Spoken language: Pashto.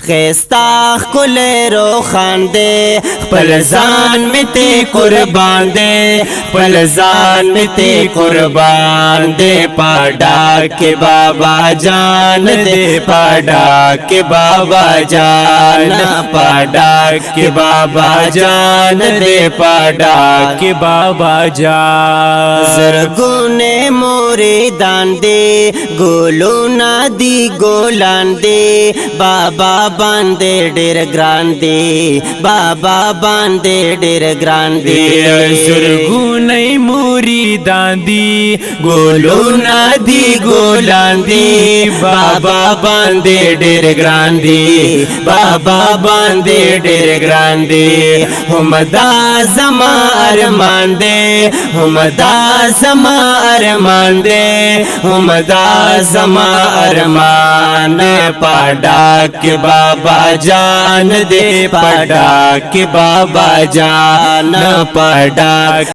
خیستا خکلی روخان دے خپل ځان می ته قربان دے خپل ځان می ته قربان دے پاډا کې بابا جان دے پاډا کې بابا جان پاډا کې بابا جان دے پاډا کې بابا جان زرګونه مریدان دے ګولو نادي ګولان دے بابا باندې ډېر ګران دے بابا باندې ډېر ګران دے زرګونه مریدان دي ګولو نادي ګولان دے بابا باندې ډېر ګران دے بابا باندې ډېر ګران دے همدا زما ارمان دے همدا زما ارمان دے همدا زما ارمان پاډا کې بابا جان دے پاډا کې بابا جان پاډا